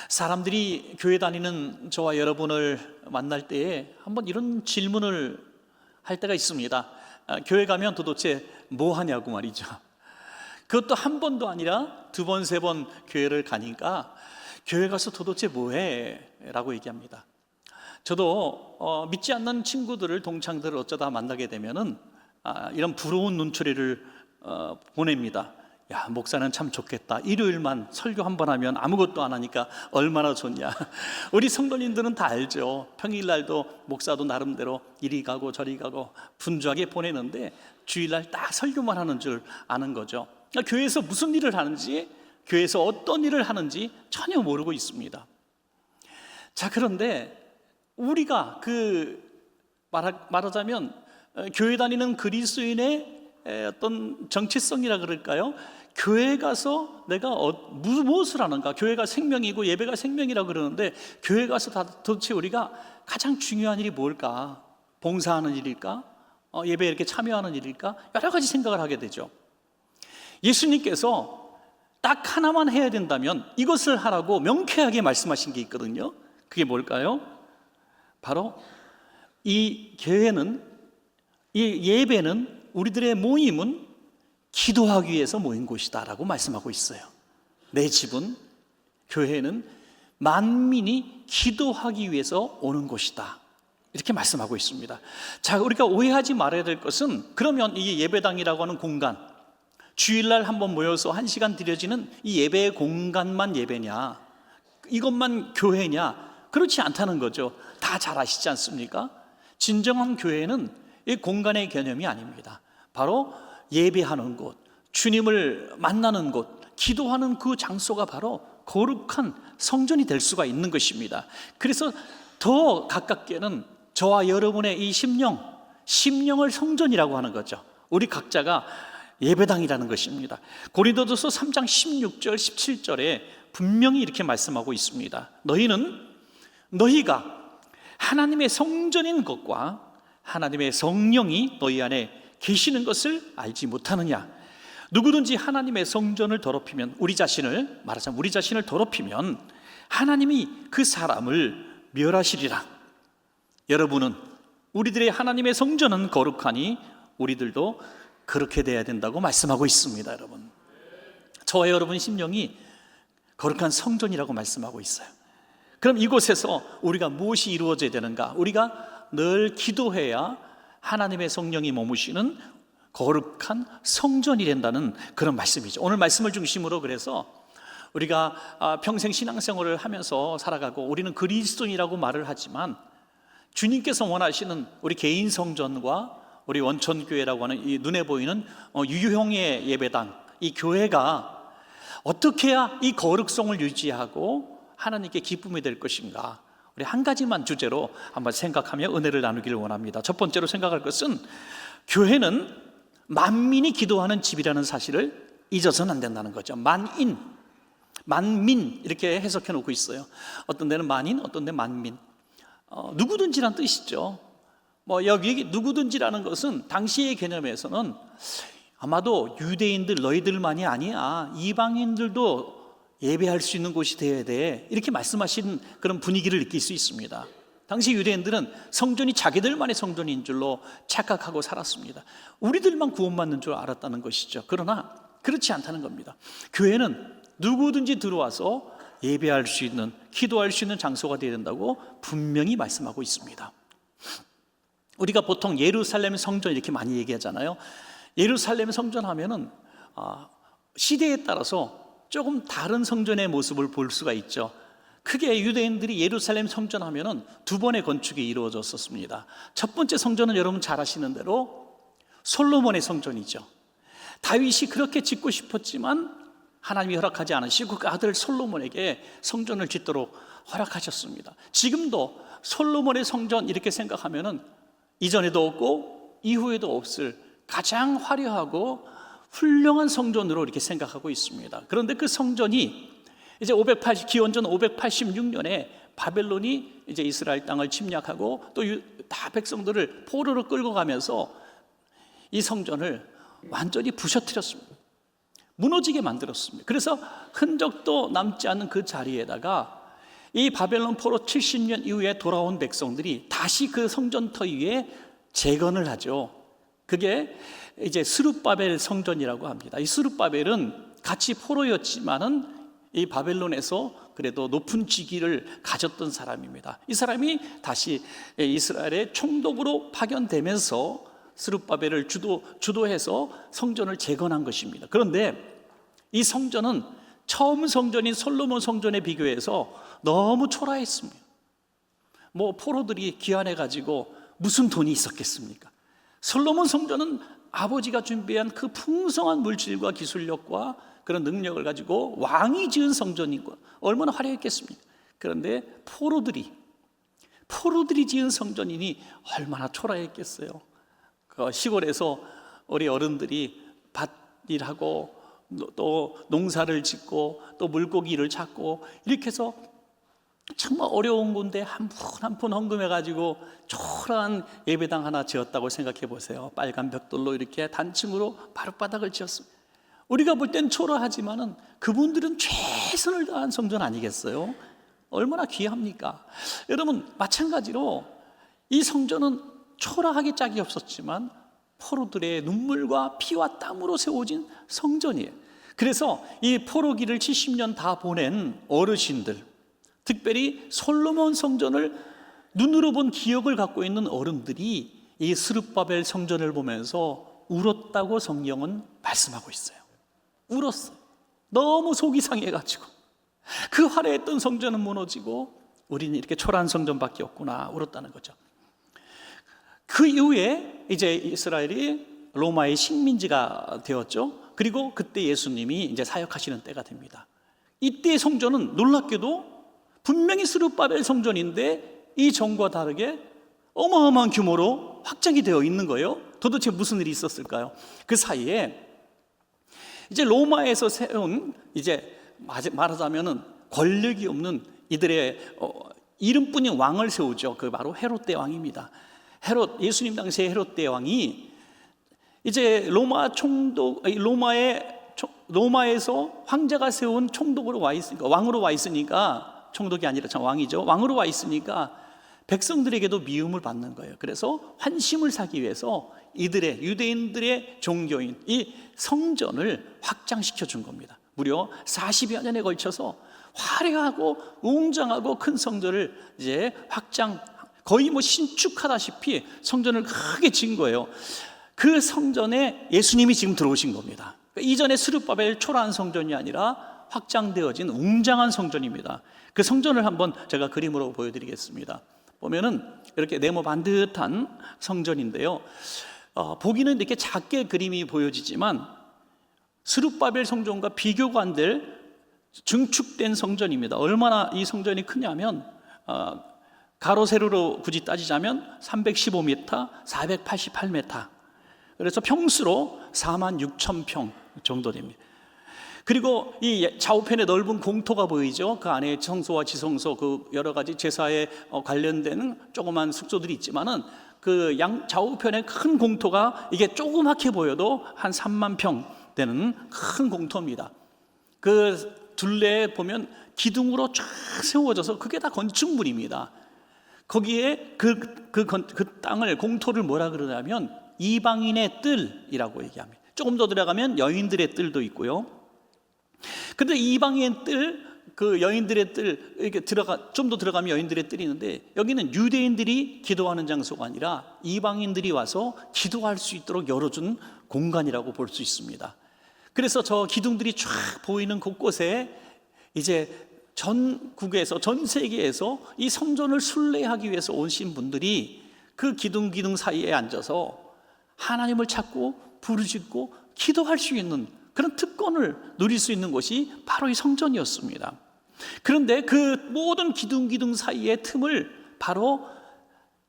사람들이 교회 다니는 저와 여러분을 만날 때에 한번 이런 질문을 할 때가 있습니다. 교회 가면 도대체 뭐 하냐고 말이죠. 그것도 한 번도 아니라 두 번, 세 번 교회를 가니까 교회 가서 도대체 뭐 해? 라고 얘기합니다. 저도 믿지 않는 친구들을, 동창들을 어쩌다 만나게 되면은 이런 부러운 눈초리를 보냅니다. 야, 목사는 참 좋겠다. 일요일만 설교 한 번 하면 아무것도 안 하니까 얼마나 좋냐. 우리 성도님들은 다 알죠. 평일날도 목사도 나름대로 이리 가고 저리 가고 분주하게 보내는데 주일날 딱 설교만 하는 줄 아는 거죠. 교회에서 무슨 일을 하는지, 교회에서 어떤 일을 하는지 전혀 모르고 있습니다. 자, 그런데 우리가 말하자면 교회 다니는 그리스도인의 어떤 정체성이라 그럴까요? 교회 가서 내가 무엇을 하는가? 교회가 생명이고 예배가 생명이라고 그러는데 교회 가서 도대체 우리가 가장 중요한 일이 뭘까? 봉사하는 일일까? 예배에 이렇게 참여하는 일일까? 여러 가지 생각을 하게 되죠. 예수님께서 딱 하나만 해야 된다면 이것을 하라고 명쾌하게 말씀하신 게 있거든요. 그게 뭘까요? 바로 이 교회는, 이 예배는, 우리들의 모임은 기도하기 위해서 모인 곳이다 라고 말씀하고 있어요. 내 집은, 교회는 만민이 기도하기 위해서 오는 곳이다, 이렇게 말씀하고 있습니다. 자, 우리가 오해하지 말아야 될 것은, 그러면 이 예배당이라고 하는 공간, 주일날 한번 모여서 1시간 드려지는 이 예배의 공간만 예배냐, 이것만 교회냐? 그렇지 않다는 거죠. 다 잘 아시지 않습니까? 진정한 교회는 이 공간의 개념이 아닙니다. 바로 예배하는 곳, 주님을 만나는 곳, 기도하는 그 장소가 바로 거룩한 성전이 될 수가 있는 것입니다. 그래서 더 가깝게는 저와 여러분의 이 심령을 성전이라고 하는 거죠. 우리 각자가 예배당이라는 것입니다. 고린도전서 3장 16절 17절에 분명히 이렇게 말씀하고 있습니다. 너희가 하나님의 성전인 것과 하나님의 성령이 너희 안에 계시는 것을 알지 못하느냐? 누구든지 하나님의 성전을 더럽히면, 말하자면 우리 자신을 더럽히면 하나님이 그 사람을 멸하시리라. 여러분은, 우리들의 하나님의 성전은 거룩하니 우리들도 그렇게 돼야 된다고 말씀하고 있습니다. 여러분, 저와 여러분의 심령이 거룩한 성전이라고 말씀하고 있어요. 그럼 이곳에서 우리가 무엇이 이루어져야 되는가? 우리가 늘 기도해야 하나님의 성령이 머무시는 거룩한 성전이 된다는 그런 말씀이죠. 오늘 말씀을 중심으로 그래서 우리가 평생 신앙생활을 하면서 살아가고 우리는 그리스도인이라고 말을 하지만 주님께서 원하시는 우리 개인 성전과 우리 원천교회라고 하는 이 눈에 보이는 유형의 예배당, 이 교회가 어떻게 해야 이 거룩성을 유지하고 하나님께 기쁨이 될 것인가? 우리 한 가지만 주제로 한번 생각하며 은혜를 나누기를 원합니다. 첫 번째로 생각할 것은, 교회는 만민이 기도하는 집이라는 사실을 잊어서는 안 된다는 거죠. 만민 이렇게 해석해 놓고 있어요. 어떤 데는 만인, 어떤 데는 만민. 누구든지란 뜻이죠. 여기 누구든지라는 것은 당시의 개념에서는 아마도 유대인들, 너희들만이 아니야, 이방인들도 예배할 수 있는 곳이 되어야 돼, 이렇게 말씀하신 그런 분위기를 느낄 수 있습니다. 당시 유대인들은 성전이 자기들만의 성전인 줄로 착각하고 살았습니다. 우리들만 구원받는 줄 알았다는 것이죠. 그러나 그렇지 않다는 겁니다. 교회는 누구든지 들어와서 예배할 수 있는, 기도할 수 있는 장소가 되어야 된다고 분명히 말씀하고 있습니다. 우리가 보통 예루살렘 성전 이렇게 많이 얘기하잖아요. 예루살렘 성전 하면은 시대에 따라서 조금 다른 성전의 모습을 볼 수가 있죠. 크게 유대인들이 예루살렘 성전 하면은 두 번의 건축이 이루어졌었습니다. 첫 번째 성전은 여러분 잘 아시는 대로 솔로몬의 성전이죠. 다윗이 그렇게 짓고 싶었지만 하나님이 허락하지 않으시고 그 아들 솔로몬에게 성전을 짓도록 허락하셨습니다. 지금도 솔로몬의 성전 이렇게 생각하면은 이전에도 없고 이후에도 없을 가장 화려하고 훌륭한 성전으로 이렇게 생각하고 있습니다. 그런데 그 성전이 이제 기원전 586년에 바벨론이 이제 이스라엘 땅을 침략하고 또 다 백성들을 포로로 끌고 가면서 이 성전을 완전히 부셔뜨렸습니다. 무너지게 만들었습니다. 그래서 흔적도 남지 않는 그 자리에다가 이 바벨론 포로 70년 이후에 돌아온 백성들이 다시 그 성전터 위에 재건을 하죠. 그게 이제 스룹바벨 성전이라고 합니다. 이 스룹바벨은 같이 포로였지만은 이 바벨론에서 그래도 높은 직위를 가졌던 사람입니다. 이 사람이 다시 이스라엘의 총독으로 파견되면서 스룹바벨을 주도해서 성전을 재건한 것입니다. 그런데 이 성전은 처음 성전인 솔로몬 성전에 비교해서 너무 초라했습니다. 뭐 포로들이 귀환해 가지고 무슨 돈이 있었겠습니까? 솔로몬 성전은 아버지가 준비한 그 풍성한 물질과 기술력과 그런 능력을 가지고 왕이 지은 성전이고 얼마나 화려했겠습니까? 그런데 포로들이 지은 성전이니 얼마나 초라했겠어요. 그 시골에서 우리 어른들이 밭일하고 또 농사를 짓고 또 물고기를 잡고 이렇게 해서 정말 어려운 건데 한 푼 한 푼 헌금해 가지고 초라한 예배당 하나 지었다고 생각해 보세요. 빨간 벽돌로 이렇게 단층으로 바닥을 지었습니다. 우리가 볼 땐 초라하지만은 그분들은 최선을 다한 성전 아니겠어요? 얼마나 귀합니까? 여러분, 마찬가지로 이 성전은 초라하게 짝이 없었지만 포로들의 눈물과 피와 땀으로 세워진 성전이에요. 그래서 이 포로기를 70년 다 보낸 어르신들, 특별히 솔로몬 성전을 눈으로 본 기억을 갖고 있는 어른들이 이 스룹바벨 성전을 보면서 울었다고 성경은 말씀하고 있어요. 울었어요. 너무 속이 상해가지고 그 화려했던 성전은 무너지고 우리는 이렇게 초라한 성전밖에 없구나 울었다는 거죠. 그 이후에 이제 이스라엘이 로마의 식민지가 되었죠. 그리고 그때 예수님이 이제 사역하시는 때가 됩니다. 이때 성전은 놀랍게도 분명히 스룹바벨 성전인데 이 전과 다르게 어마어마한 규모로 확장이 되어 있는 거예요. 도대체 무슨 일이 있었을까요? 그 사이에 이제 로마에서 세운 이제 말하자면은 권력이 없는 이들의 이름뿐인 왕을 세우죠. 그 바로 헤롯 대왕입니다. 헤롯, 예수님 당시의 헤롯 대왕이 이제 로마에서 황제가 세운 총독으로 와 있으니까, 왕으로 와 있으니까, 총독이 아니라 참 왕이죠. 왕으로 와 있으니까 백성들에게도 미움을 받는 거예요. 그래서 환심을 사기 위해서 이들의 유대인들의 종교인 이 성전을 확장시켜 준 겁니다. 무려 40여 년에 걸쳐서 화려하고 웅장하고 큰 성전을 이제 거의 뭐 신축하다시피 성전을 크게 지은 거예요. 그 성전에 예수님이 지금 들어오신 겁니다. 그러니까 이전에 스룹바벨 초라한 성전이 아니라 확장되어진 웅장한 성전입니다. 그 성전을 한번 제가 그림으로 보여드리겠습니다. 보면은 이렇게 네모 반듯한 성전인데요. 보기는 이렇게 작게 그림이 보여지지만 스룹바벨 성전과 비교가 안 될 증축된 성전입니다. 얼마나 이 성전이 크냐면 가로 세로로 굳이 따지자면 315m, 488m. 그래서 평수로 46,000평 정도 됩니다. 그리고 이 좌우편에 넓은 공터가 보이죠. 그 안에 성소와 지성소, 그 여러 가지 제사에 관련된 조그만 숙소들이 있지만은 그 좌우편에 큰 공터가 이게 조그맣게 보여도 한 3만 평 되는 큰 공터입니다. 그 둘레에 보면 기둥으로 쫙 세워져서 그게 다 건축물입니다. 거기에 그 땅을 공터를 뭐라 그러냐면 이방인의 뜰이라고 얘기합니다. 조금 더 들어가면 여인들의 뜰도 있고요. 근데 이방인 뜰, 그 여인들의 뜰, 이렇게 좀 더 들어가면 여인들의 뜰이 있는데 여기는 유대인들이 기도하는 장소가 아니라 이방인들이 와서 기도할 수 있도록 열어준 공간이라고 볼 수 있습니다. 그래서 저 기둥들이 쫙 보이는 곳곳에 이제 전국에서, 전 세계에서 이 성전을 순례하기 위해서 오신 분들이 그 기둥 사이에 앉아서 하나님을 찾고 부르짖고 기도할 수 있는 그런 특권을 누릴 수 있는 곳이 바로 이 성전이었습니다. 그런데 그 모든 기둥 사이의 틈을 바로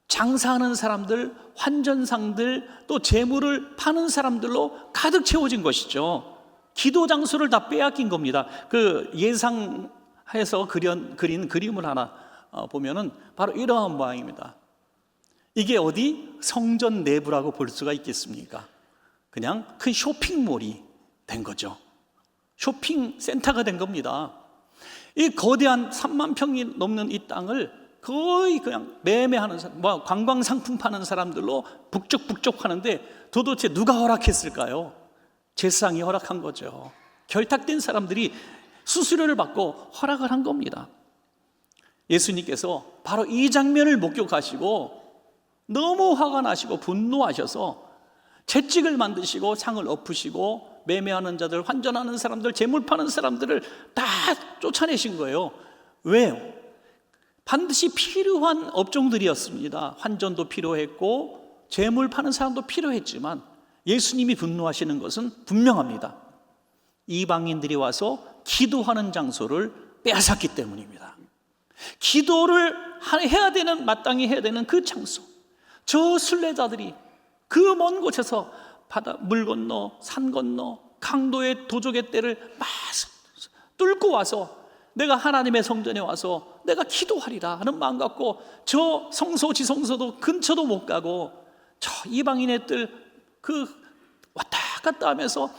장사하는 사람들, 환전상들, 또 재물을 파는 사람들로 가득 채워진 것이죠. 기도 장소를 다 빼앗긴 겁니다. 그 예상해서 그린 그림을 하나 보면은 바로 이러한 모양입니다. 이게 어디 성전 내부라고 볼 수가 있겠습니까? 그냥 큰 쇼핑몰이 된 거죠. 쇼핑 센터가 된 겁니다. 이 거대한 3만 평이 넘는 이 땅을 거의 그냥 매매하는 사람, 관광 상품 파는 사람들로 북적북적 하는데 도대체 누가 허락했을까요? 제사장이 허락한 거죠. 결탁된 사람들이 수수료를 받고 허락을 한 겁니다. 예수님께서 바로 이 장면을 목격하시고 너무 화가 나시고 분노하셔서 채찍을 만드시고 상을 엎으시고 매매하는 자들, 환전하는 사람들, 재물 파는 사람들을 다 쫓아내신 거예요. 왜요? 반드시 필요한 업종들이었습니다. 환전도 필요했고 재물 파는 사람도 필요했지만 예수님이 분노하시는 것은 분명합니다. 이방인들이 와서 기도하는 장소를 빼앗았기 때문입니다. 기도를 해야 되는, 마땅히 해야 되는 그 장소, 저 순례자들이 그 먼 곳에서 바다, 물 건너, 산 건너, 강도의 도적의 때를 막 뚫고 와서 내가 하나님의 성전에 와서 내가 기도하리라 하는 마음 갖고 저 성소 지성소도 근처도 못 가고 저 이방인의 뜰 그 왔다 갔다 하면서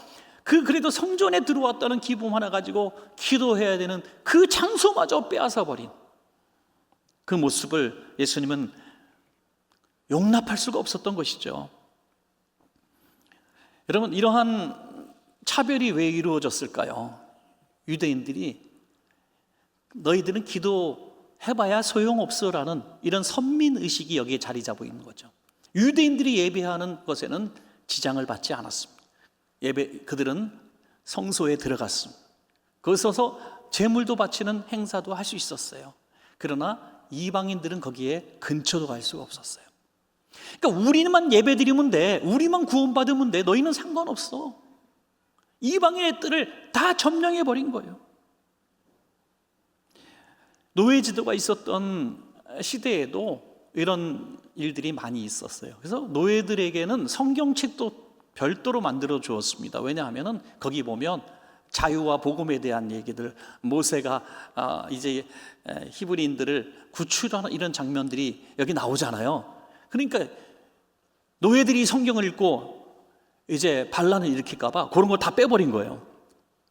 그래도 성전에 들어왔다는 기쁨 하나 가지고 기도해야 되는 그 장소마저 빼앗아 버린 그 모습을 예수님은 용납할 수가 없었던 것이죠. 여러분, 이러한 차별이 왜 이루어졌을까요? 유대인들이 너희들은 기도해봐야 소용없어라는 이런 선민의식이 여기에 자리 잡고 있는 거죠. 유대인들이 예배하는 것에는 지장을 받지 않았습니다. 그들은 성소에 들어갔습니다. 거기서 제물도 바치는 행사도 할 수 있었어요. 그러나 이방인들은 거기에 근처도 갈 수가 없었어요. 그러니까 우리만 예배드리면 돼, 우리만 구원받으면 돼, 너희는 상관없어. 이방인의 뜰을 다 점령해 버린 거예요. 노예지도가 있었던 시대에도 이런 일들이 많이 있었어요. 그래서 노예들에게는 성경책도 별도로 만들어 주었습니다. 왜냐하면 거기 보면 자유와 복음에 대한 얘기들, 모세가 이제 히브리인들을 구출하는 이런 장면들이 여기 나오잖아요. 그러니까 노예들이 성경을 읽고 이제 반란을 일으킬까 봐 그런 거 다 빼버린 거예요.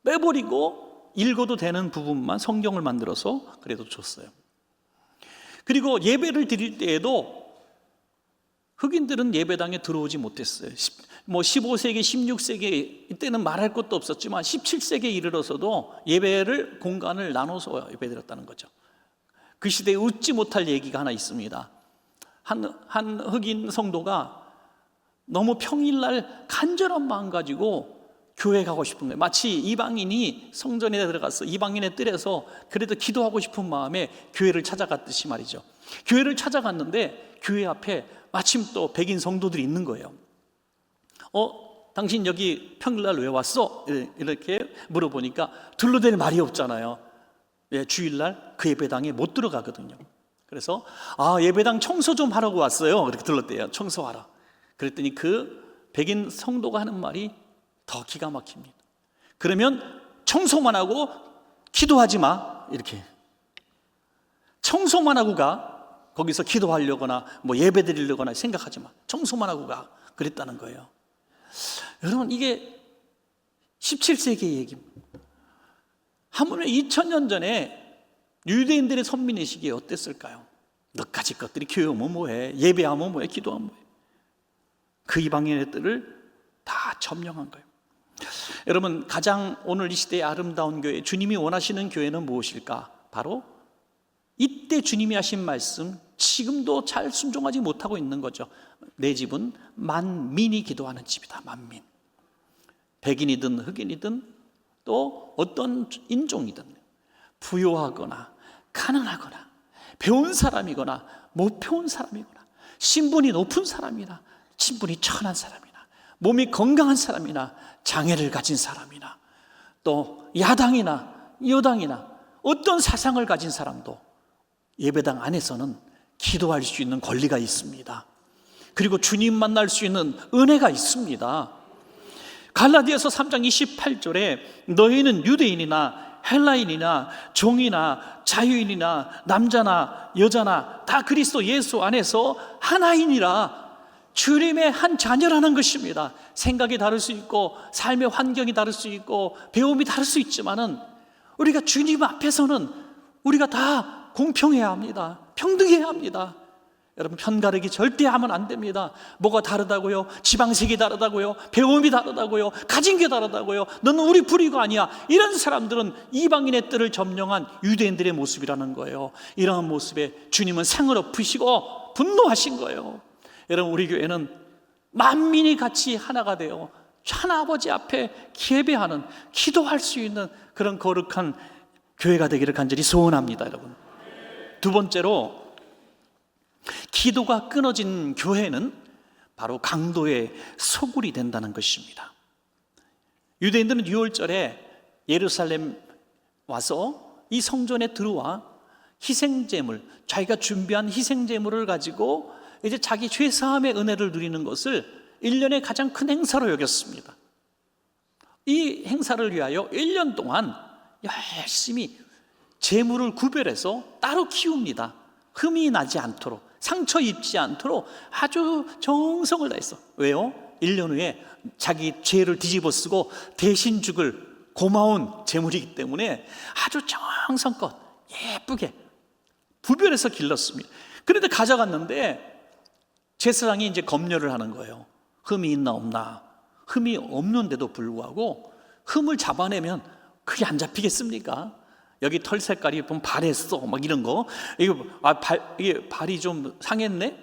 빼버리고 읽어도 되는 부분만 성경을 만들어서 그래도 줬어요. 그리고 예배를 드릴 때에도 흑인들은 예배당에 들어오지 못했어요. 15세기, 16세기 이때는 말할 것도 없었지만 17세기에 이르러서도 예배를 공간을 나눠서 예배드렸다는 거죠. 그 시대에 웃지 못할 얘기가 하나 있습니다. 한 흑인 성도가 너무 평일날 간절한 마음 가지고 교회 가고 싶은 거예요. 마치 이방인이 성전에 들어가서 이방인의 뜰에서 그래도 기도하고 싶은 마음에 교회를 찾아갔듯이 말이죠. 교회를 찾아갔는데 교회 앞에 마침 또 백인 성도들이 있는 거예요. 당신 여기 평일날 왜 왔어? 이렇게 물어보니까 둘러댈 말이 없잖아요. 주일날 그 예배당에 못 들어가거든요. 그래서 예배당 청소 좀 하라고 왔어요. 그렇게 들렀대요. 청소하라. 그랬더니 그 백인 성도가 하는 말이 더 기가 막힙니다. 그러면 청소만 하고 기도하지 마. 이렇게 청소만 하고 가. 거기서 기도하려거나 뭐 예배 드리려거나 생각하지 마. 청소만 하고 가. 그랬다는 거예요. 여러분, 이게 17세기의 얘기입니다. 하물며 2000년 전에 유대인들의 선민의식이 어땠을까요? 너까지 것들이 교회 오면 뭐해, 예배하면 뭐해, 기도하면 뭐해. 그 이방인의 뜰을 다 점령한 거예요. 여러분, 가장 오늘 이 시대의 아름다운 교회, 주님이 원하시는 교회는 무엇일까? 바로 이때 주님이 하신 말씀 지금도 잘 순종하지 못하고 있는 거죠. 내 집은 만민이 기도하는 집이다. 만민. 백인이든 흑인이든 또 어떤 인종이든 부유하거나 가난하거나 배운 사람이거나 못 배운 사람이거나 신분이 높은 사람이나 신분이 천한 사람이나 몸이 건강한 사람이나 장애를 가진 사람이나 또 야당이나 여당이나 어떤 사상을 가진 사람도 예배당 안에서는 기도할 수 있는 권리가 있습니다. 그리고 주님 만날 수 있는 은혜가 있습니다. 갈라디아서 3장 28절에 너희는 유대인이나 헬라인이나 종이나 자유인이나 남자나 여자나 다 그리스도 예수 안에서 하나이니라. 주님의 한 자녀라는 것입니다. 생각이 다를 수 있고 삶의 환경이 다를 수 있고 배움이 다를 수 있지만은 우리가 주님 앞에서는 우리가 다 공평해야 합니다. 평등해야 합니다. 여러분, 편가르기 절대 하면 안 됩니다. 뭐가 다르다고요? 지방색이 다르다고요? 배움이 다르다고요? 가진 게 다르다고요? 너는 우리 부류가 아니야. 이런 사람들은 이방인의 뜰을 점령한 유대인들의 모습이라는 거예요. 이러한 모습에 주님은 상을 엎으시고 분노하신 거예요. 여러분, 우리 교회는 만민이 같이 하나가 되어 하나아버지 앞에 예배하는, 기도할 수 있는 그런 거룩한 교회가 되기를 간절히 소원합니다. 여러분, 두 번째로, 기도가 끊어진 교회는 바로 강도의 소굴이 된다는 것입니다. 유대인들은 유월절에 예루살렘 와서 이 성전에 들어와 희생제물, 자기가 준비한 희생제물을 가지고 이제 자기 죄사함의 은혜를 누리는 것을 1년의 가장 큰 행사로 여겼습니다. 이 행사를 위하여 1년 동안 열심히 제물을 구별해서 따로 키웁니다. 흠이 나지 않도록, 상처 입지 않도록 아주 정성을 다했어. 왜요? 1년 후에 자기 죄를 뒤집어 쓰고 대신 죽을 고마운 제물이기 때문에 아주 정성껏 예쁘게 구별해서 길렀습니다. 그런데 가져갔는데 제사장이 이제 검열을 하는 거예요. 흠이 있나 없나. 흠이 없는데도 불구하고 흠을 잡아내면 그게 안 잡히겠습니까? 여기 털 색깔이 보면 발했어, 막 이런 거. 이게 발이 좀 상했네?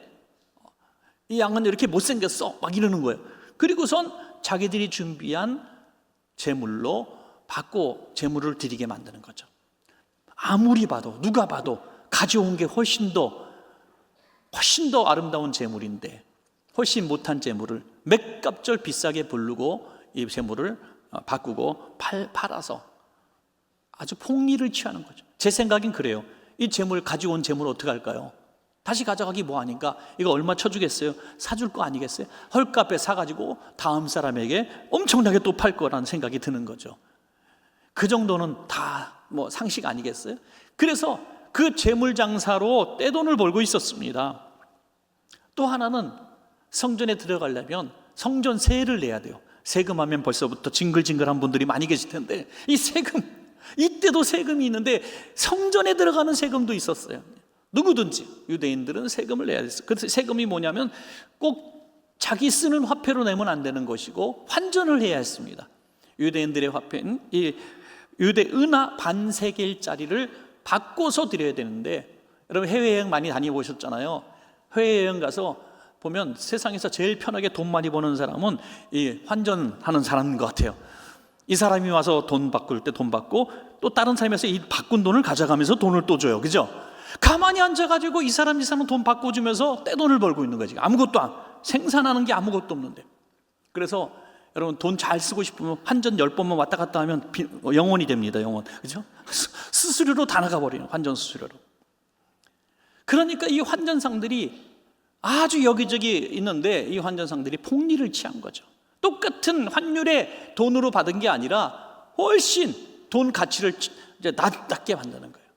이 양은 이렇게 못생겼어, 막 이러는 거예요. 그리고선 자기들이 준비한 제물로 받고 제물을 드리게 만드는 거죠. 아무리 봐도, 누가 봐도 가져온 게 훨씬 더 아름다운 제물인데, 훨씬 못한 제물을 몇 갑절 비싸게 부르고 이 제물을 바꾸고 팔아서 아주 폭리를 취하는 거죠. 제 생각엔 그래요. 이 재물, 가져온 재물 어떻게 할까요? 다시 가져가기 뭐하니까 이거 얼마 쳐주겠어요? 사줄 거 아니겠어요? 헐값에 사가지고 다음 사람에게 엄청나게 또 팔 거라는 생각이 드는 거죠. 그 정도는 다 뭐 상식 아니겠어요? 그래서 그 재물 장사로 떼돈을 벌고 있었습니다. 또 하나는 성전에 들어가려면 성전 세를 내야 돼요. 세금하면 벌써부터 징글징글한 분들이 많이 계실 텐데, 이 세금, 이때도 세금이 있는데 성전에 들어가는 세금도 있었어요. 누구든지 유대인들은 세금을 내야 됐어요. 그 세금이 뭐냐면 꼭 자기 쓰는 화폐로 내면 안 되는 것이고 환전을 해야 했습니다. 유대인들의 화폐는 이 유대 은하 반세겔짜리를 바꿔서 드려야 되는데, 여러분 해외여행 많이 다녀보셨잖아요. 해외여행 가서 보면 세상에서 제일 편하게 돈 많이 버는 사람은 이 환전하는 사람인 것 같아요. 이 사람이 와서 돈 바꿀 때 돈 받고 또 다른 사람에서 이 바꾼 돈을 가져가면서 돈을 또 줘요. 그죠? 가만히 앉아가지고 이 사람 돈 바꿔주면서 떼돈을 벌고 있는 거지. 생산하는 게 아무것도 없는데. 그래서 여러분 돈 잘 쓰고 싶으면 환전 10번만 왔다 갔다 하면 영원이 됩니다. 영원. 그죠? 수수료로 다 나가버리는, 환전 수수료로. 그러니까 이 환전상들이 아주 여기저기 있는데 이 환전상들이 폭리를 취한 거죠. 똑같은 환율의 돈으로 받은 게 아니라 훨씬 돈 가치를 이제 낮게 만드는 거예요.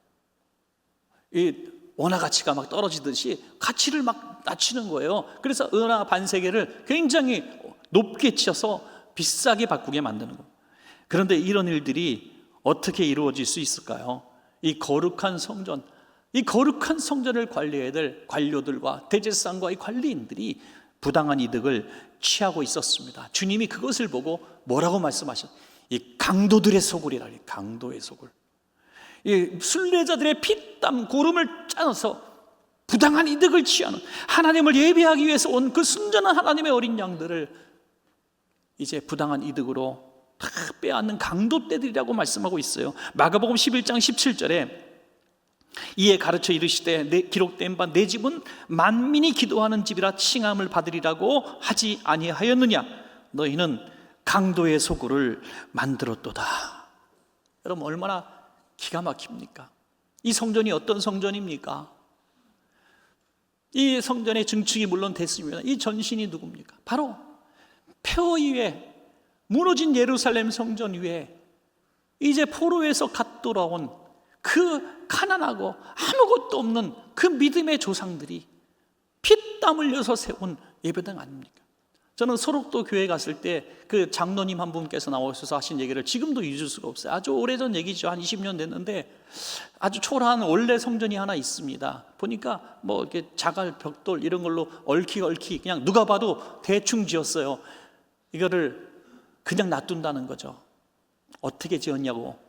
이 원화 가치가 막 떨어지듯이 가치를 막 낮추는 거예요. 그래서 은하 반세겔을 굉장히 높게 치어서 비싸게 바꾸게 만드는 거예요. 그런데 이런 일들이 어떻게 이루어질 수 있을까요? 이 거룩한 성전을 관리해야 될 관료들과 대제사장과 이 관리인들이 부당한 이득을 취하고 있었습니다. 주님이 그것을 보고 뭐라고 말씀하셨어요? 이 강도들의 소굴이라. 강도의 소굴. 이 순례자들의 피땀 고름을 짜서 부당한 이득을 취하는, 하나님을 예배하기 위해서 온 그 순전한 하나님의 어린 양들을 이제 부당한 이득으로 다 빼앗는 강도떼들이라고 말씀하고 있어요. 마가복음 11장 17절에 이에 가르쳐 이르시되 기록된 바 내 집은 만민이 기도하는 집이라 칭함을 받으리라고 하지 아니하였느냐? 너희는 강도의 소굴을 만들었도다. 여러분 얼마나 기가 막힙니까? 이 성전이 어떤 성전입니까? 이 성전의 증축이 물론 됐습니다. 이 전신이 누굽니까? 바로 폐허 위에 무너진 예루살렘 성전 위에 이제 포로에서 갓 돌아온 그 가난하고 아무것도 없는 그 믿음의 조상들이 피땀 흘려서 세운 예배당 아닙니까? 저는 소록도 교회 갔을 때 그 장로님 한 분께서 나오셔서 하신 얘기를 지금도 잊을 수가 없어요. 아주 오래전 얘기죠. 한 20년 됐는데 아주 초라한 원래 성전이 하나 있습니다. 보니까 뭐 이렇게 자갈, 벽돌 이런 걸로 얽히 그냥 누가 봐도 대충 지었어요. 이거를 그냥 놔둔다는 거죠. 어떻게 지었냐고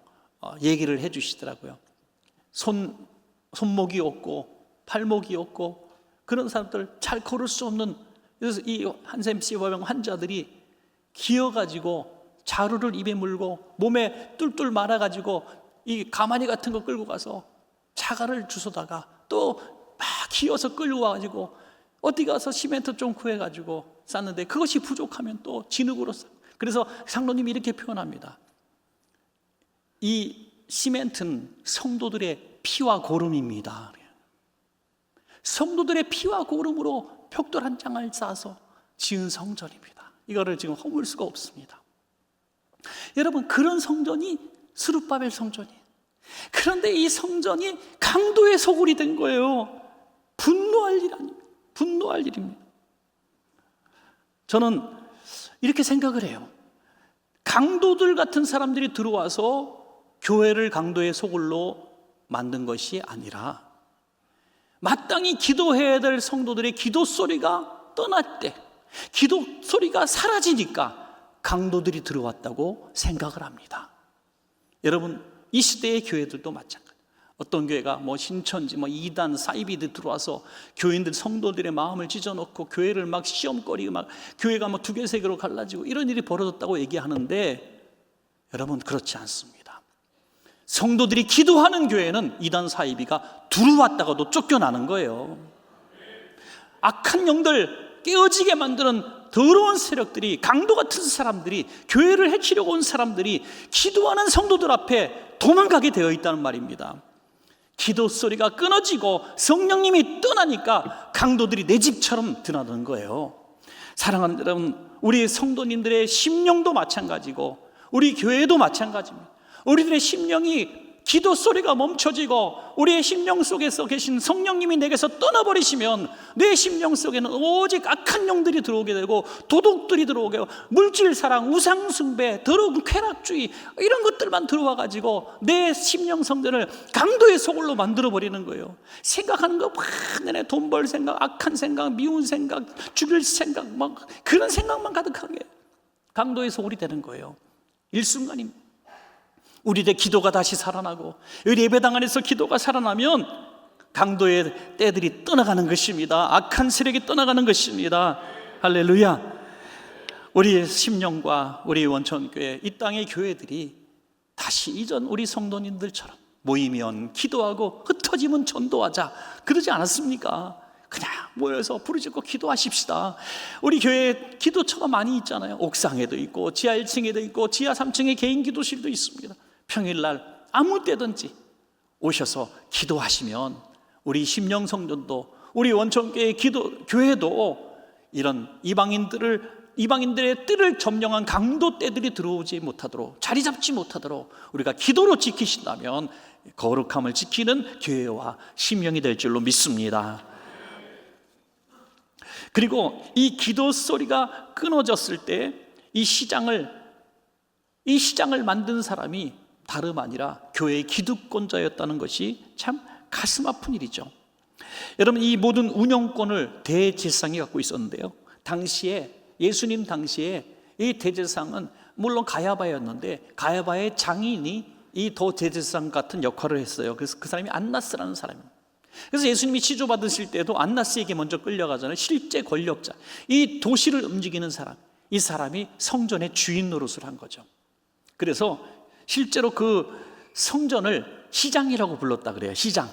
얘기를 해 주시더라고요. 손목이 없고 팔목이 없고 그런 사람들 잘 걸을 수 없는, 그래서 이 한센병 환자들이 기어가지고 자루를 입에 물고 몸에 뚫뚫 말아가지고 이 가마니 같은 거 끌고 가서 자갈을 주워다가 또 막 기어서 끌고 와가지고 어디 가서 시멘트 좀 구해가지고 쌌는데 그것이 부족하면 또 진흙으로 싸고. 그래서 장로님이 이렇게 표현합니다. 이 시멘트는 성도들의 피와 고름입니다. 성도들의 피와 고름으로 벽돌 한 장을 쌓아서 지은 성전입니다. 이거를 지금 허물 수가 없습니다. 여러분, 그런 성전이 스룹바벨 성전이에요. 그런데 이 성전이 강도의 소굴이 된 거예요. 분노할 일 아닙니다. 분노할 일입니다. 저는 이렇게 생각을 해요. 강도들 같은 사람들이 들어와서 교회를 강도의 소굴로 만든 것이 아니라 마땅히 기도해야 될 성도들의 기도 소리가 떠날 때, 기도 소리가 사라지니까 강도들이 들어왔다고 생각을 합니다. 여러분, 이 시대의 교회들도 마찬가지예요. 어떤 교회가 뭐 신천지, 뭐 이단, 사이비들 들어와서 교인들, 성도들의 마음을 찢어놓고 교회를 막 시험거리, 막 교회가 뭐 두 개, 세 개로 갈라지고 이런 일이 벌어졌다고 얘기하는데, 여러분, 그렇지 않습니다. 성도들이 기도하는 교회는 이단, 사이비가 들어왔다가도 쫓겨나는 거예요. 악한 영들 깨어지게 만드는 더러운 세력들이, 강도 같은 사람들이, 교회를 해치려고 온 사람들이 기도하는 성도들 앞에 도망가게 되어 있다는 말입니다. 기도 소리가 끊어지고 성령님이 떠나니까 강도들이 내 집처럼 드나드는 거예요. 사랑하는 여러분, 우리 성도님들의 심령도 마찬가지고 우리 교회도 마찬가지입니다. 우리들의 심령이 기도 소리가 멈춰지고 우리의 심령 속에서 계신 성령님이 내게서 떠나버리시면 내 심령 속에는 오직 악한 영들이 들어오게 되고 도둑들이 들어오게 되고 물질사랑, 우상숭배, 더러운 쾌락주의 이런 것들만 들어와가지고 내 심령 성전을 강도의 소굴로 만들어버리는 거예요. 생각하는 거 막 내내 돈 벌 생각, 악한 생각, 미운 생각, 죽일 생각, 막 그런 생각만 가득하게 강도의 소굴이 되는 거예요. 일순간입니다. 우리의 기도가 다시 살아나고 우리 예배당 안에서 기도가 살아나면 강도의 떼들이 떠나가는 것입니다. 악한 세력이 떠나가는 것입니다. 할렐루야. 우리의 심령과 우리 원천교회, 이 땅의 교회들이 다시 이전 우리 성도님들처럼 모이면 기도하고 흩어지면 전도하자 그러지 않았습니까? 그냥 모여서 부르짖고 기도하십시다. 우리 교회에 기도처가 많이 있잖아요. 옥상에도 있고 지하 1층에도 있고 지하 3층에 개인 기도실도 있습니다. 평일날 아무 때든지 오셔서 기도하시면 우리 심령성전도 우리 원천교회 교회도 이런 이방인들의 뜰을 점령한 강도 떼들이 들어오지 못하도록, 자리 잡지 못하도록 우리가 기도로 지키신다면 거룩함을 지키는 교회와 심령이 될 줄로 믿습니다. 그리고 이 기도 소리가 끊어졌을 때 이 시장을 만든 사람이 다름 아니라 교회의 기득권자였다는 것이 참 가슴 아픈 일이죠. 여러분, 이 모든 운영권을 대제사장이 갖고 있었는데요, 당시에 예수님 당시에 이 대제사장은 물론 가야바였는데 가야바의 장인이 이 대제사장 같은 역할을 했어요. 그래서 그 사람이 안나스라는 사람입니다. 그래서 예수님이 치조받으실 때도 안나스에게 먼저 끌려가잖아요. 실제 권력자, 이 도시를 움직이는 사람, 이 사람이 성전의 주인 노릇을 한 거죠. 그래서 실제로 그 성전을 시장이라고 불렀다 그래요. 시장.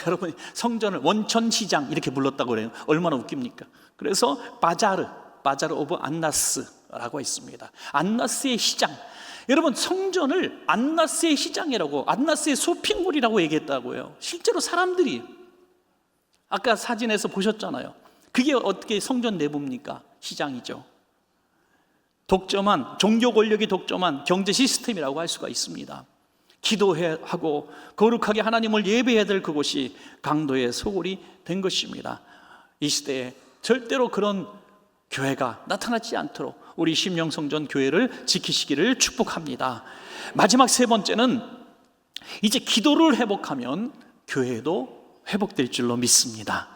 여러분, 성전을 원천시장 이렇게 불렀다고 그래요. 얼마나 웃깁니까? 그래서 바자르 오브 안나스라고 있습니다. 안나스의 시장. 여러분, 성전을 안나스의 시장이라고, 안나스의 쇼핑몰이라고 얘기했다고요. 실제로 사람들이, 아까 사진에서 보셨잖아요. 그게 어떻게 성전 내부입니까? 시장이죠. 독점한, 종교 권력이 독점한 경제 시스템이라고 할 수가 있습니다. 기도해야 하고 거룩하게 하나님을 예배해야 될 그곳이 강도의 소굴이 된 것입니다. 이 시대에 절대로 그런 교회가 나타나지 않도록 우리 심령성전 교회를 지키시기를 축복합니다. 마지막 세 번째는 이제 기도를 회복하면 교회도 회복될 줄로 믿습니다.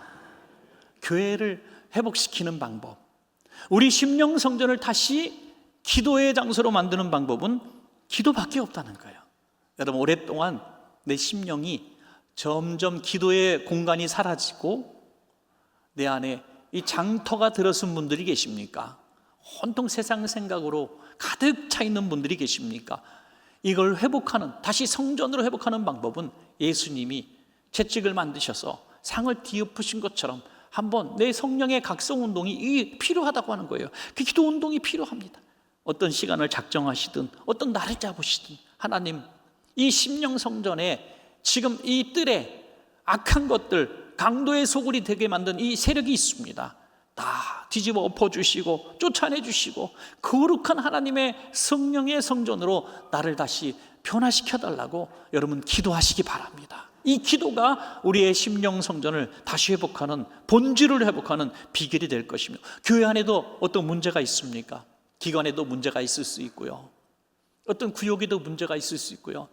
교회를 회복시키는 방법, 우리 심령성전을 다시 기도의 장소로 만드는 방법은 기도밖에 없다는 거예요. 여러분, 오랫동안 내 심령이 점점 기도의 공간이 사라지고 내 안에 이 장터가 들어선 분들이 계십니까? 온통 세상 생각으로 가득 차 있는 분들이 계십니까? 이걸 회복하는, 다시 성전으로 회복하는 방법은 예수님이 채찍을 만드셔서 상을 뒤엎으신 것처럼 한번 내 성령의 각성 운동이 필요하다고 하는 거예요. 그 기도 운동이 필요합니다. 어떤 시간을 작정하시든 어떤 날을 잡으시든 하나님, 이 심령 성전에 지금 이 뜰에 악한 것들, 강도의 소굴이 되게 만든 이 세력이 있습니다. 다 뒤집어 엎어주시고 쫓아내주시고 거룩한 하나님의 성령의 성전으로 나를 다시 변화시켜달라고 여러분 기도하시기 바랍니다. 이 기도가 우리의 심령 성전을 다시 회복하는, 본질을 회복하는 비결이 될 것입니다. 교회 안에도 어떤 문제가 있습니까? 기관에도 문제가 있을 수 있고요, 어떤 구역에도 문제가 있을 수 있고요,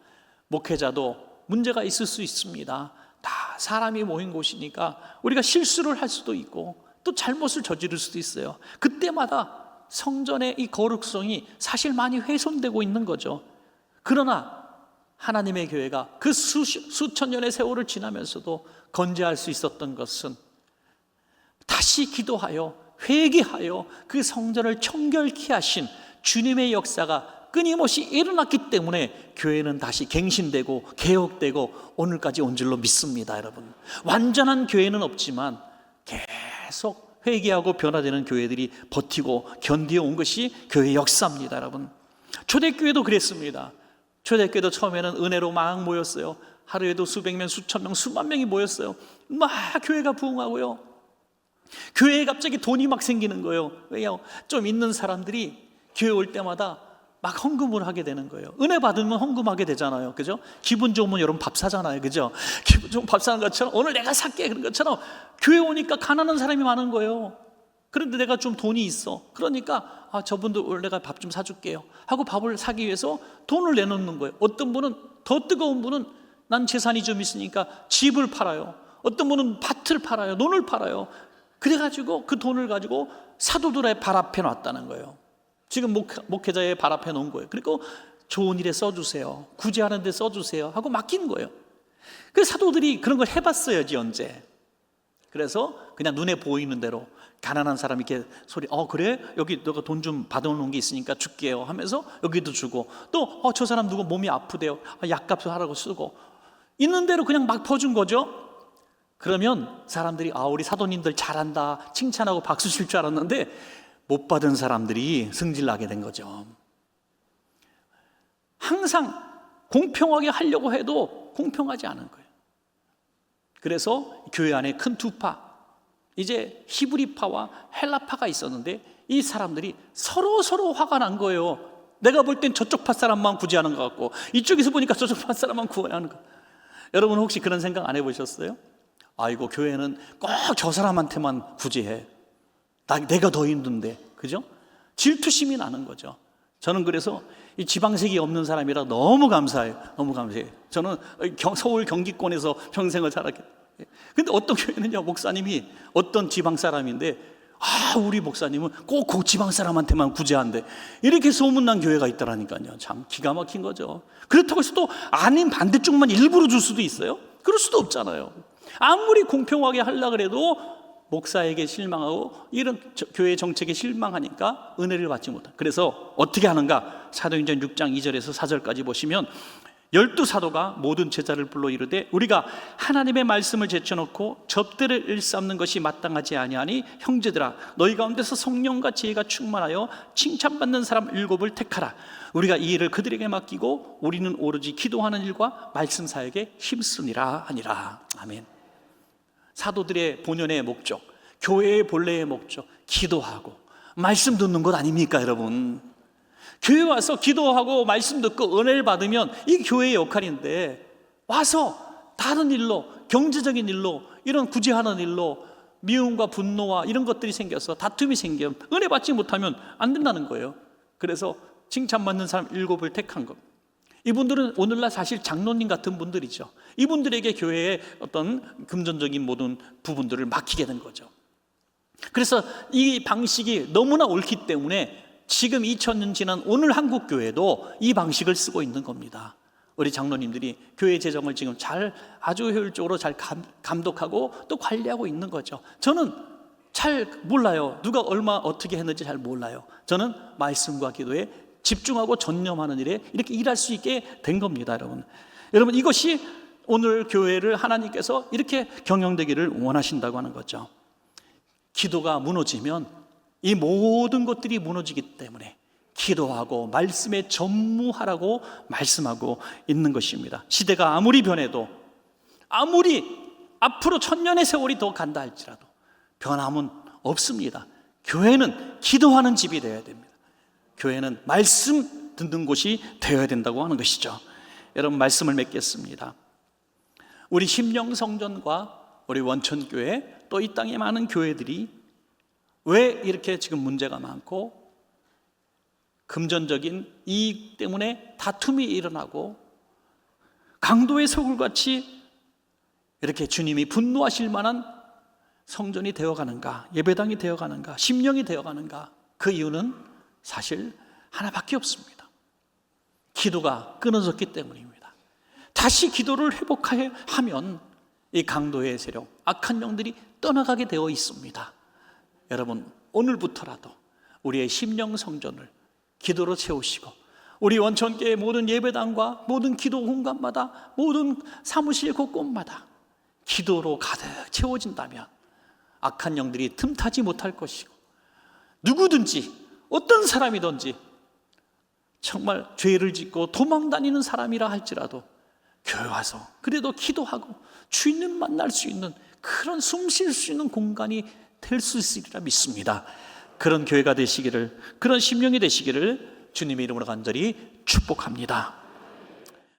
목회자도 문제가 있을 수 있습니다. 다 사람이 모인 곳이니까 우리가 실수를 할 수도 있고 또 잘못을 저지를 수도 있어요. 그때마다 성전의 이 거룩성이 사실 많이 훼손되고 있는 거죠. 그러나 하나님의 교회가 그 수천 년의 세월을 지나면서도 건재할 수 있었던 것은 다시 기도하여 회개하여 그 성전을 청결케 하신 주님의 역사가 끊임없이 일어났기 때문에 교회는 다시 갱신되고 개혁되고 오늘까지 온 줄로 믿습니다. 여러분, 완전한 교회는 없지만 계속 회개하고 변화되는 교회들이 버티고 견디어 온 것이 교회의 역사입니다. 여러분, 초대교회도 그랬습니다. 초대교회도 처음에는 은혜로 막 모였어요. 하루에도 수백 명, 수천 명, 수만 명이 모였어요. 막 교회가 부흥하고요, 교회에 갑자기 돈이 막 생기는 거예요. 왜요? 좀 있는 사람들이 교회 올 때마다 막 헌금을 하게 되는 거예요. 은혜 받으면 헌금하게 되잖아요. 그죠? 기분 좋으면 여러분 밥 사잖아요. 그죠? 기분 좋으면 밥 사는 것처럼 오늘 내가 살게, 그런 것처럼 교회 오니까 가난한 사람이 많은 거예요. 그런데 내가 좀 돈이 있어. 그러니까 저분들 오늘 내가 밥 좀 사줄게요 하고 밥을 사기 위해서 돈을 내놓는 거예요. 어떤 분은, 더 뜨거운 분은 난 재산이 좀 있으니까 집을 팔아요. 어떤 분은 밭을 팔아요. 논을 팔아요. 그래가지고 그 돈을 가지고 사도들의 발 앞에 놨다는 거예요. 지금 목회자의 발 앞에 놓은 거예요. 그리고 좋은 일에 써주세요, 구제하는 데 써주세요 하고 맡긴 거예요. 그 사도들이 그런 걸 해봤어야지 언제. 그래서 그냥 눈에 보이는 대로 가난한 사람이 이렇게 소리, 그래? 여기 너가 돈 좀 받아놓은 게 있으니까 줄게요 하면서 여기도 주고, 또 저 사람 누구 몸이 아프대요, 약값을 하라고 쓰고, 있는 대로 그냥 막 퍼준 거죠. 그러면 사람들이 우리 사도님들 잘한다 칭찬하고 박수 칠 줄 알았는데 못 받은 사람들이 승질나게 된 거죠. 항상 공평하게 하려고 해도 공평하지 않은 거예요. 그래서 교회 안에 큰 두 파, 이제 히브리파와 헬라파가 있었는데 이 사람들이 서로 화가 난 거예요. 내가 볼 땐 저쪽 파 사람만 구제하는 것 같고 이쪽에서 보니까 저쪽 파 사람만 구제하는 것. 여러분 혹시 그런 생각 안 해보셨어요? 아이고, 교회는 꼭 저 사람한테만 구제해, 내가 더 힘든데. 그죠? 질투심이 나는 거죠. 저는 그래서 이 지방색이 없는 사람이라 너무 감사해요. 너무 감사해요. 저는 서울 경기권에서 평생을 살았기. 근데 어떤 교회는요, 목사님이 어떤 지방 사람인데 우리 목사님은 꼭 그 지방 사람한테만 구제한대, 이렇게 소문난 교회가 있더라니까요. 참 기가 막힌 거죠. 그렇다고 해서 또 아닌 반대쪽만 일부러 줄 수도 있어요? 그럴 수도 없잖아요. 아무리 공평하게 하려고 해도 목사에게 실망하고 이런 교회 정책에 실망하니까 은혜를 받지 못한다. 그래서 어떻게 하는가? 사도행전 6장 2절에서 4절까지 보시면 12사도가 모든 제자를 불러 이르되 우리가 하나님의 말씀을 제쳐놓고 접대를 일삼는 것이 마땅하지 아니하니 형제들아, 너희 가운데서 성령과 지혜가 충만하여 칭찬받는 사람 7을 택하라. 우리가 이 일을 그들에게 맡기고 우리는 오로지 기도하는 일과 말씀 사역에 힘쓰니라 하니라. 아멘. 사도들의 본연의 목적, 교회의 본래의 목적, 기도하고 말씀 듣는 것 아닙니까 여러분? 교회 와서 기도하고 말씀 듣고 은혜를 받으면 이 교회의 역할인데, 와서 다른 일로, 경제적인 일로, 이런 구제하는 일로 미움과 분노와 이런 것들이 생겨서 다툼이 생기면 은혜 받지 못하면 안 된다는 거예요. 그래서 칭찬받는 사람 7을 택한 것. 이분들은 오늘날 사실 장로님 같은 분들이죠. 이분들에게 교회의 어떤 금전적인 모든 부분들을 맡기게 된 거죠. 그래서 이 방식이 너무나 옳기 때문에 지금 2000년 지난 오늘 한국 교회도 이 방식을 쓰고 있는 겁니다. 우리 장로님들이 교회 재정을 지금 아주 효율적으로 잘 감독하고 또 관리하고 있는 거죠. 저는 잘 몰라요. 누가 얼마 어떻게 했는지 잘 몰라요. 저는 말씀과 기도에 집중하고 전념하는 일에 이렇게 일할 수 있게 된 겁니다, 여러분. 여러분, 이것이 오늘 교회를 하나님께서 이렇게 경영되기를 원하신다고 하는 거죠. 기도가 무너지면 이 모든 것들이 무너지기 때문에 기도하고 말씀에 전무하라고 말씀하고 있는 것입니다. 시대가 아무리 변해도, 아무리 앞으로 1000년의 세월이 더 간다 할지라도 변함은 없습니다. 교회는 기도하는 집이 되어야 됩니다. 교회는 말씀 듣는 곳이 되어야 된다고 하는 것이죠. 여러분, 말씀을 맺겠습니다. 우리 심령성전과 우리 원천교회, 또 이 땅에 많은 교회들이 왜 이렇게 지금 문제가 많고 금전적인 이익 때문에 다툼이 일어나고 강도의 소굴같이 이렇게 주님이 분노하실 만한 성전이 되어가는가, 예배당이 되어가는가, 심령이 되어가는가? 그 이유는 사실 하나밖에 없습니다. 기도가 끊어졌기 때문입니다. 다시 기도를 회복하면 이 강도의 세력, 악한 영들이 떠나가게 되어 있습니다. 여러분, 오늘부터라도 우리의 심령 성전을 기도로 채우시고 우리 원천교회 모든 예배당과 모든 기도 공간마다 모든 사무실 곳곳마다 기도로 가득 채워진다면 악한 영들이 틈타지 못할 것이고 누구든지 어떤 사람이든지 정말 죄를 짓고 도망다니는 사람이라 할지라도 교회 와서 그래도 기도하고 주님 만날 수 있는 그런 숨 쉴 수 있는 공간이 될 수 있으리라 믿습니다. 그런 교회가 되시기를, 그런 심령이 되시기를 주님의 이름으로 간절히 축복합니다.